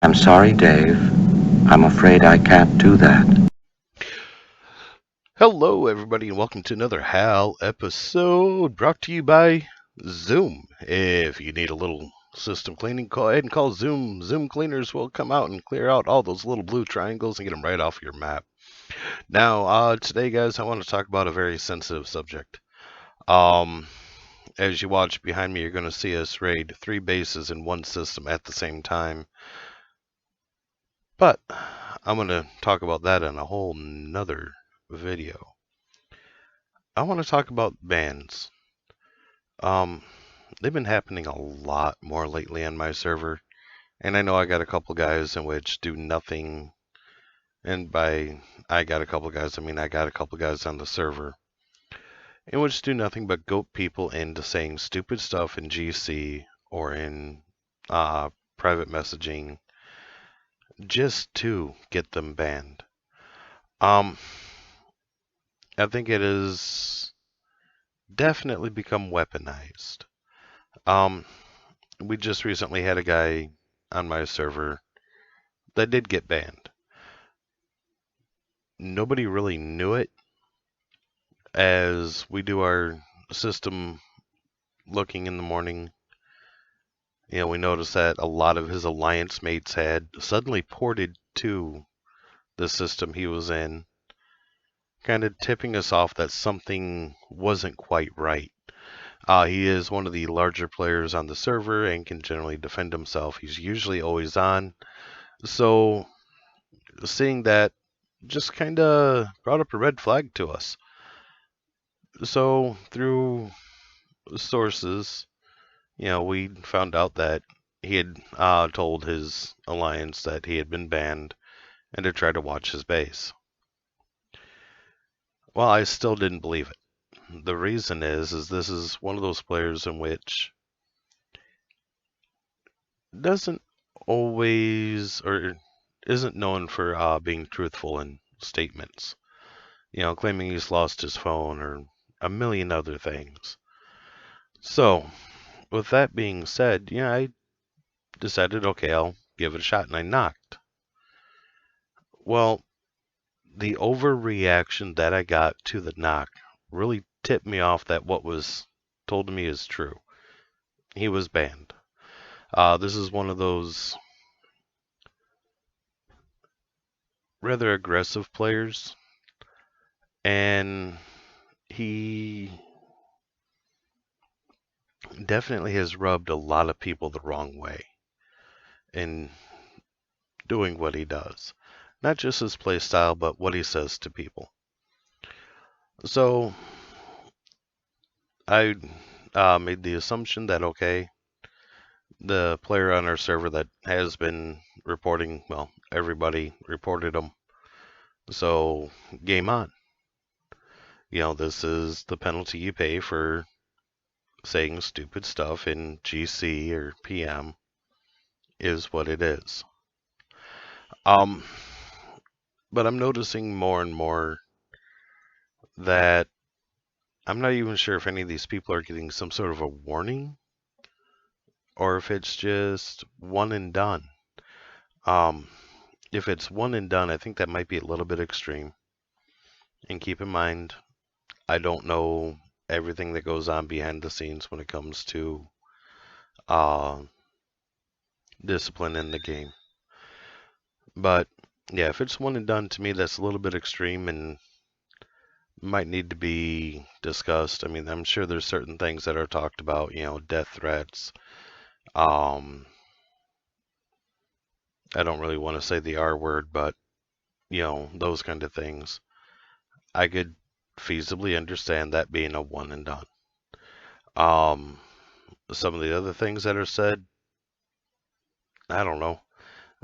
I'm sorry, Dave. I'm afraid I can't do that. Hello, everybody, and welcome to another HAL episode brought to you by Zoom. If you need a little system cleaning, go ahead and call Zoom. Zoom cleaners will come out and clear out all those little blue triangles and get them right off your map. Now, today, guys, I want to talk about a very sensitive subject. Um, as you watch behind me, you're going to see us raid 3 bases in one system at the same time. But I'm going to talk about that in a whole nother video. I want to talk about bans. Um, they've been happening a lot more lately on my server, and I know I got a couple guys in which do nothing. And by I got a couple guys, I mean I got a couple guys on the server in which do nothing but goat people into saying stupid stuff in GC or in private messaging just to get them banned. Um, I think it has definitely become weaponized. Um, we just recently had a guy on my server that did get banned. Nobody really knew it as we do our system looking in the morning. You know, we noticed that a lot of his alliance mates had suddenly ported to the system he was in, kind of tipping us off that something wasn't quite right. He is one of the larger players on the server and can generally defend himself. He's usually always on. So, seeing that just kind of brought up a red flag to us. So, through sources, we found out that he had told his alliance that he had been banned and to try to watch his base. Well, I still didn't believe it. The reason is this is one of those players in which doesn't always or isn't known for being truthful in statements. Claiming he's lost his phone or a million other things. So, with that being said, I decided, okay, I'll give it a shot, and I knocked. Well, the overreaction that I got to the knock really tipped me off that what was told to me is true. He was banned. This is one of those rather aggressive players, and he definitely has rubbed a lot of people the wrong way in doing what he does. Not just his play style, but what he says to people. So I made the assumption that, okay, the player on our server that has been reporting, well, everybody reported him. So, game on. This is the penalty you pay for saying stupid stuff in GC or PM, is what it is. Um, but I'm noticing more and more that I'm not even sure if any of these people are getting some sort of a warning or if it's just one and done. Um, if it's one and done, I think that might be a little bit extreme. And keep in mind, I don't know everything that goes on behind the scenes when it comes to uh, discipline in the game. But yeah, if it's one and done, to me, that's a little bit extreme and might need to be discussed. I mean, I'm sure there's certain things that are talked about, death threats. Um, I don't really want to say the R word, but, those kind of things. I could feasibly understand that being a one and done. Um, some of the other things that are said, I don't know.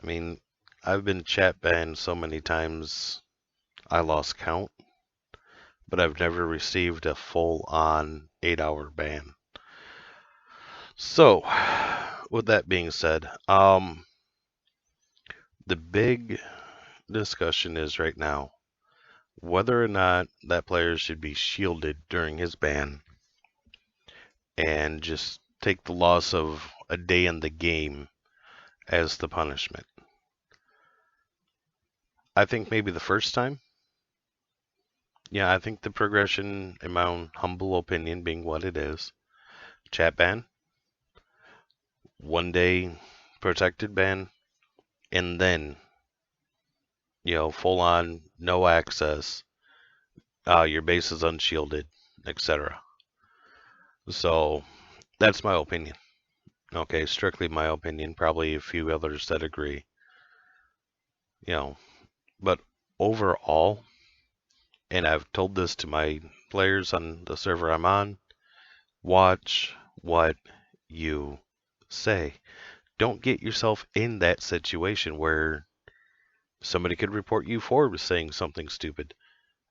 I mean, I've been chat banned so many times I lost count, but I've never received a full on 8-hour ban. So, with that being said, the big discussion is right now whether or not that player should be shielded during his ban and just take the loss of a day in the game as the punishment. I think maybe the first time. Yeah, I think the progression, in my own humble opinion, being what it is, chat ban, 1 day protected ban, and then, full on no access, your base is unshielded, etc. So that's my opinion. Okay, strictly my opinion. Probably a few others that agree. You know, but overall, and I've told this to my players on the server I'm on, watch what you say. Don't get yourself in that situation where somebody could report you for saying something stupid,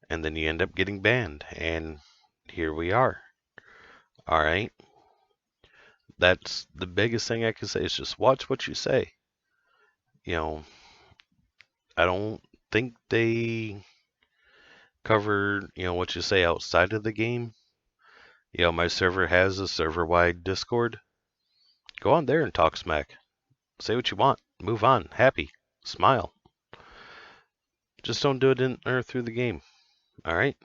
and then you end up getting banned. And here we are. All right. That's the biggest thing I can say is just watch what you say. You know, I don't think they cover, what you say outside of the game. My server has a server-wide Discord. Go on there and talk smack. Say what you want. Move on. Happy. Smile. Just don't do it in or through the game. All right?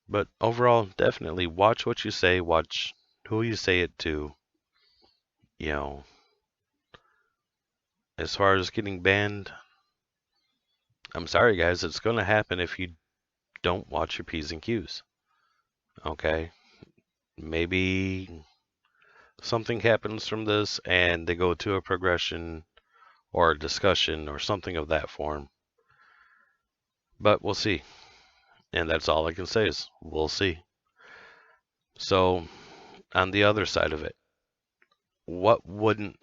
But overall, definitely watch what you say. Watch who you say it to. You know, as far as getting banned, I'm sorry, guys. It's going to happen if you don't watch your P's and Q's. Okay? Maybe something happens from this and they go to a progression or a discussion or something of that form. But we'll see. And that's all I can say is we'll see. So, on the other side of it, what could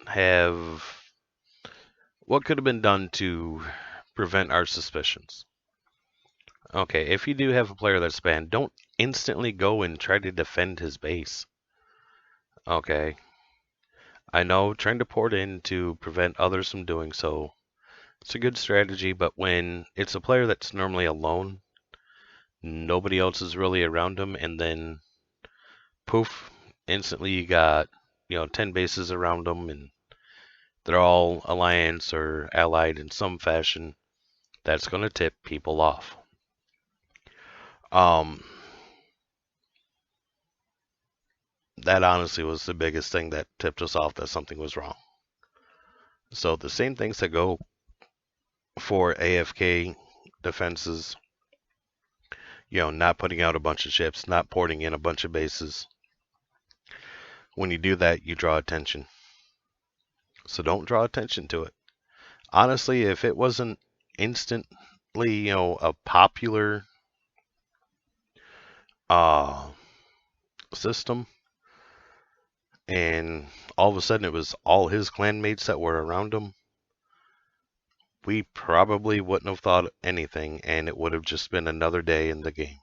have been done to prevent our suspicions? Okay, if you do have a player that's banned, don't instantly go and try to defend his base. Okay. I know trying to port in to prevent others from doing so, it's a good strategy, but when it's a player that's normally alone, nobody else is really around him, and then poof, instantly you got, 10 bases around them, and they're all alliance or allied in some fashion. That's going to tip people off. That honestly was the biggest thing that tipped us off that something was wrong. So the same things that go for AFK defenses, not putting out a bunch of ships, not porting in a bunch of bases. When you do that, you draw attention. So don't draw attention to it. Honestly, if it wasn't instantly, a popular system, and all of a sudden it was all his clanmates that were around him, we probably wouldn't have thought anything, and it would have just been another day in the game.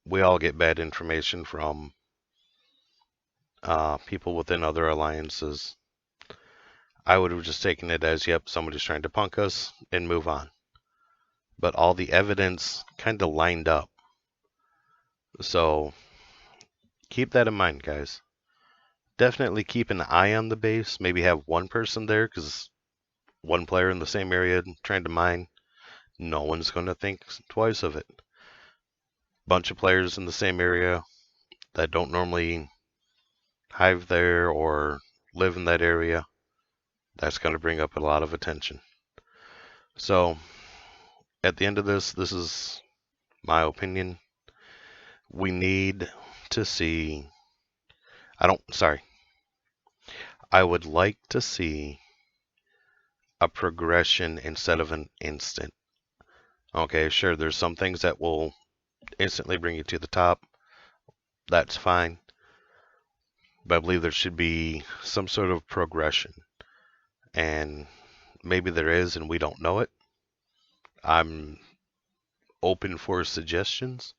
We all get bad information from people within other alliances. I would have just taken it as, yep, somebody's trying to punk us, and move on. But all the evidence kind of lined up. So keep that in mind, guys. Definitely keep an eye on the base. Maybe have one person there, because one player in the same area trying to mine, no one's going to think twice of it. Bunch of players in the same area that don't normally hive there or live in that area, that's going to bring up a lot of attention. So at the end of this is my opinion. We need to see, I would like to see a progression instead of an instant. Okay, sure, there's some things that will instantly bring you to the top. That's fine. But I believe there should be some sort of progression. And maybe there is and we don't know it. I'm open for suggestions.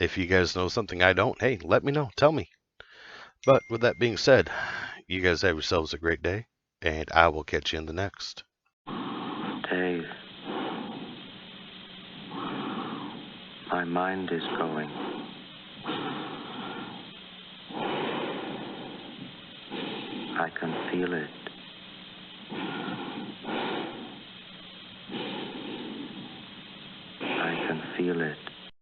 If you guys know something I don't, hey, let me know. Tell me. But with that being said, you guys have yourselves a great day, and I will catch you in the next. Dave, my mind is going. I can feel it. feel it.